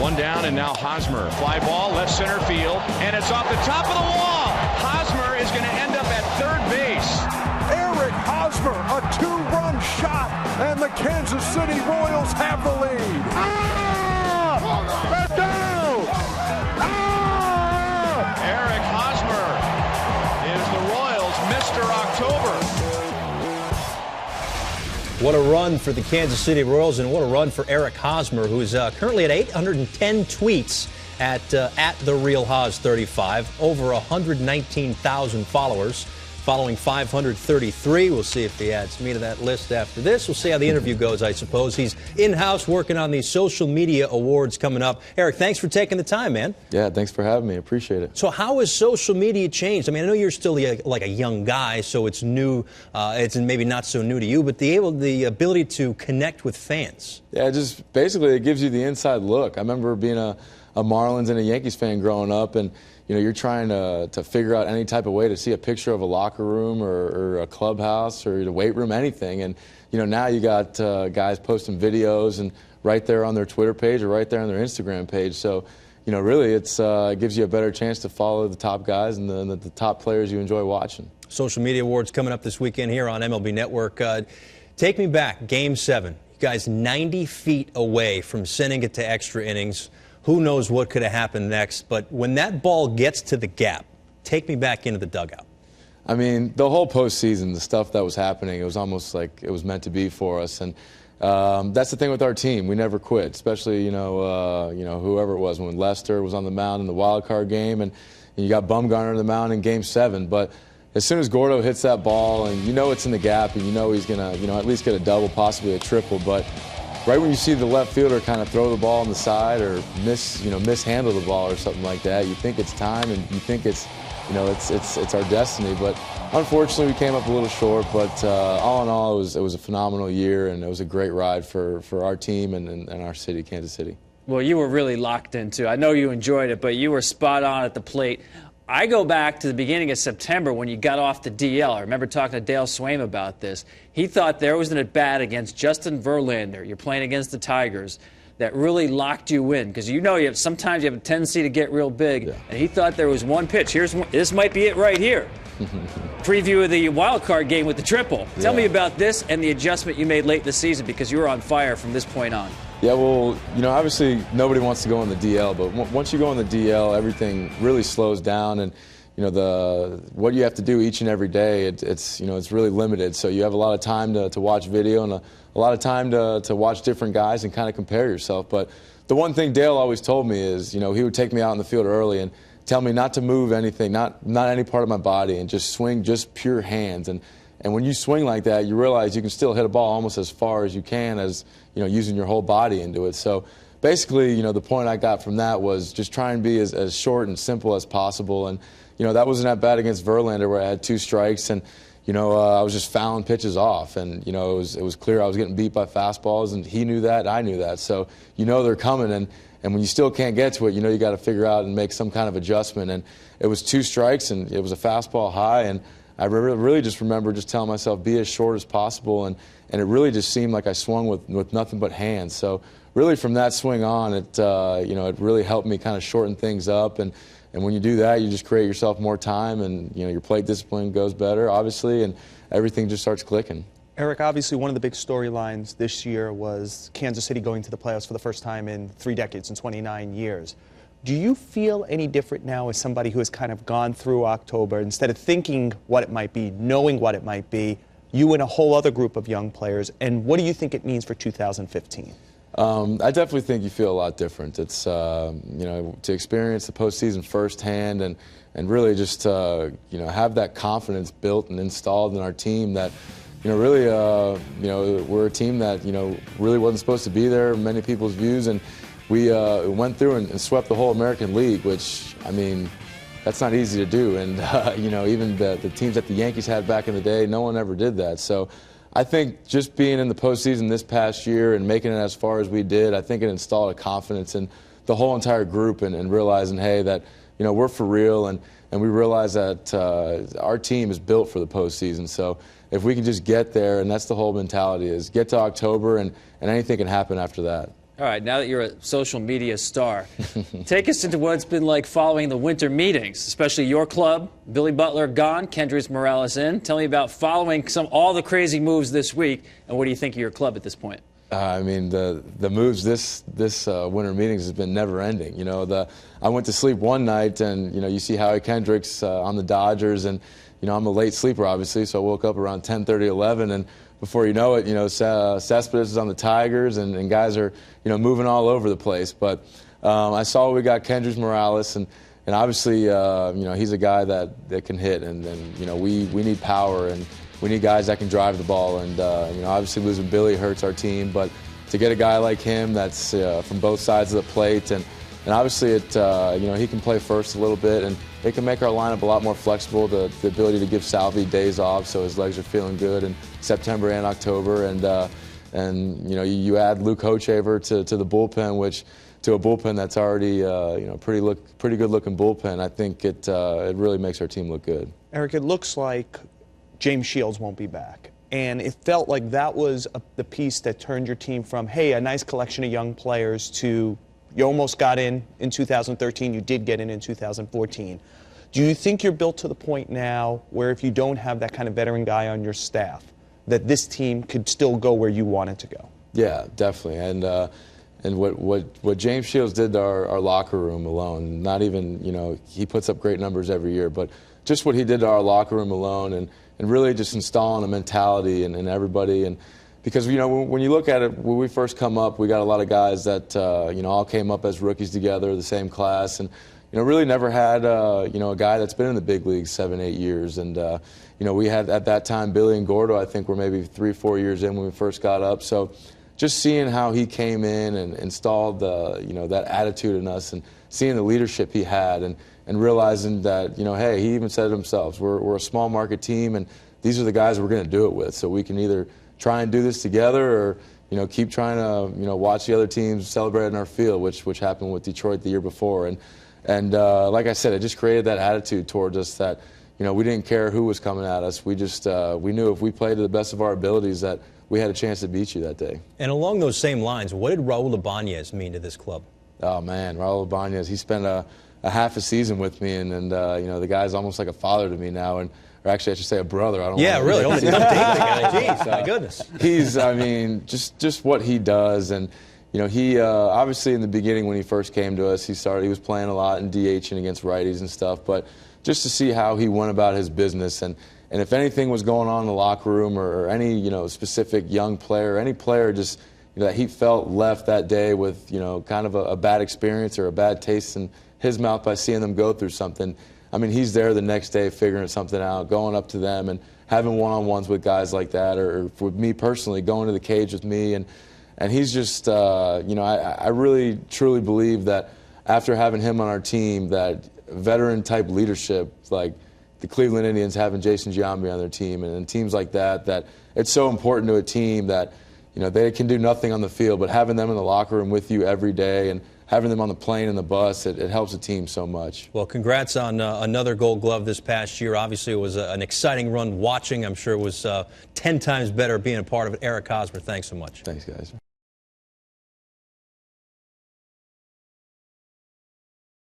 One down, and now Hosmer. Fly ball, left center field, and it's off the top of the wall. Hosmer is going to end up at third base. Eric Hosmer, a two-run shot, and the Kansas City Royals have the lead. Let's go! Eric Hosmer is the Royals' Mr. October. What a run for the Kansas City Royals, and what a run for Eric Hosmer, who's currently at 810 tweets at the Real Hos 35, over 119,000 followers, following 533. We'll see if he adds me to that list after this. We'll see how the interview goes, I suppose. He's in-house working on these social media awards coming up. Eric, thanks for taking the time, man. Yeah, thanks for having me. Appreciate it. So how has social media changed? I mean, I know you're still like a young guy, so it's new. It's maybe not so new to you, but the ability to connect with fans. Yeah, just basically it gives you the inside look. I remember being a Marlins and a Yankees fan growing up, and you're trying to figure out any type of way to see a picture of a locker room or a clubhouse or the weight room, anything. And now you got guys posting videos and right there on their Twitter page or right there on their Instagram page. So really it gives you a better chance to follow the top guys and the top players you enjoy watching. Social Media Awards coming up this weekend here on MLB Network. Take me back, Game 7. You guys 90 feet away from sending it to extra innings. Who knows what could have happened next, but when that ball gets to the gap, take me back into the dugout. I mean, the whole postseason, the stuff that was happening, it was almost like it was meant to be for us. And that's the thing with our team. We never quit, especially, whoever it was. When Lester was on the mound in the wild card game, and you got Bumgarner on the mound in Game 7. But as soon as Gordo hits that ball, and it's in the gap, and he's going to, at least get a double, possibly a triple, but right when you see the left fielder kind of throw the ball on the side or mishandle the ball or something like that, you think it's time and you think it's our destiny. But unfortunately, we came up a little short. But all in all, it was a phenomenal year, and it was a great ride for our team and our city, Kansas City. Well, you were really locked into. I know you enjoyed it, but you were spot on at the plate. I go back to the beginning of September when you got off the DL. I remember talking to Dale Swaim about this. He thought there was an at-bat against Justin Verlander. You're playing against the Tigers. That really locked you in because sometimes you have a tendency to get real big. Yeah. And he thought there was one pitch. This might be it right here. Preview of the wild card game with the triple. Tell me about this and the adjustment you made late in the season because you were on fire from this point on. Yeah, well, obviously nobody wants to go on the DL, but once you go on the DL, everything really slows down, and what you have to do each and every day, it's really limited. So you have a lot of time to watch video and a lot of time to watch different guys and kind of compare yourself. But the one thing Dale always told me is, he would take me out in the field early and tell me not to move anything, not any part of my body, and just swing just pure hands. And when you swing like that, you realize you can still hit a ball almost as far as you can as, using your whole body into it. So basically, the point I got from that was just try and be as short and simple as possible. And, that wasn't at bat against Verlander where I had 2 strikes and, I was just fouling pitches off. And, it was clear I was getting beat by fastballs, and he knew that, I knew that. So, they're coming, and when you still can't get to it, you got to figure out and make some kind of adjustment. And it was 2 strikes, and it was a fastball high, and I really just remember just telling myself, be as short as possible, and it really just seemed like I swung with nothing but hands. So really from that swing on, it really helped me kind of shorten things up, and when you do that, you just create yourself more time, and your plate discipline goes better, obviously, and everything just starts clicking. Eric, obviously one of the big storylines this year was Kansas City going to the playoffs for the first time in 3 decades, in 29 years. Do you feel any different now as somebody who has kind of gone through October, instead of thinking what it might be, knowing what it might be, you and a whole other group of young players, and what do you think it means for 2015? I definitely think you feel a lot different. It's, to experience the postseason firsthand and really just, have that confidence built and installed in our team that, really, we're a team that, really wasn't supposed to be there in many people's views, and we went through and swept the whole American League, which, I mean, that's not easy to do. And, even the teams that the Yankees had back in the day, no one ever did that. So I think just being in the postseason this past year and making it as far as we did, I think it installed a confidence in the whole entire group and realizing, hey, that, we're for real. And we realize that our team is built for the postseason. So if we can just get there, and that's the whole mentality, is get to October and anything can happen after that. All right, now that you're a social media star, take us into what it's been like following the winter meetings, especially your club. Billy Butler gone, Kendrys Morales in. Tell me about following all the crazy moves this week, and what do you think of your club at this point? I mean, the moves this winter meetings has been never ending. You know, I went to sleep one night, and you see Howie Kendricks on the Dodgers, and I'm a late sleeper obviously, so I woke up around 10:30, 11, and before you know it, Cespedes is on the Tigers, and guys are moving all over the place. But I saw we got Kendrys Morales, and obviously he's a guy that can hit, and we need power, and we need guys that can drive the ball, and obviously losing Billy hurts our team, but to get a guy like him that's from both sides of the plate, and obviously he can play first a little bit, and it can make our lineup a lot more flexible. The ability to give Salvi days off so his legs are feeling good in September and October, and you add Luke Hochevar to the bullpen, to a bullpen that's already pretty good looking bullpen. I think it really makes our team look good. Eric, it looks like James Shields won't be back. And it felt like that was the piece that turned your team from, hey, a nice collection of young players, to you almost got in 2013, you did get in 2014. Do you think you're built to the point now where if you don't have that kind of veteran guy on your staff, that this team could still go where you want it to go? Yeah, definitely. And what James Shields did to our locker room alone, not even, he puts up great numbers every year, but just what he did to our locker room alone, and really just installing a mentality in everybody. And because when you look at it, when we first come up, we got a lot of guys that all came up as rookies together, the same class, and really never had a guy that's been in the big leagues 7-8 years. And we had at that time Billy and Gordo, I think, were maybe 3-4 years in when we first got up. So just seeing how he came in and installed that attitude in us, and seeing the leadership he had, and realizing that hey, he even said it himself, we're a small market team, and these are the guys we're going to do it with. So we can either try and do this together, or keep trying to watch the other teams celebrate in our field, which happened with Detroit the year before. And like I said, it just created that attitude towards us that we didn't care who was coming at us. We just we knew if we played to the best of our abilities that we had a chance to beat you that day. And along those same lines, what did Raul Ibanez mean to this club? Oh man, Raul Ibanez, he spent a half a season with me, and the guy's almost like a father to me now, or actually I should say a brother. I don't. Yeah, really. Don't date the guy. Jeez, my goodness. He's, just what he does, and he obviously in the beginning when he first came to us, he was playing a lot and DHing against righties and stuff, but just to see how he went about his business, and if anything was going on in the locker room, or any specific young player, any player just that he felt left that day with kind of a bad experience or a bad taste in his mouth by seeing them go through something. I mean, he's there the next day figuring something out, going up to them and having one-on-ones with guys like that, or with me personally, going to the cage with me. And he's just, I really, truly believe that after having him on our team, that veteran-type leadership, like the Cleveland Indians having Jason Giambi on their team, and teams like that, that it's so important to a team that, they can do nothing on the field, but having them in the locker room with you every day, and having them on the plane and the bus, it helps the team so much. Well, congrats on another Gold Glove this past year. Obviously, it was an exciting run watching. I'm sure it was 10 times better being a part of it. Eric Hosmer, thanks so much. Thanks, guys.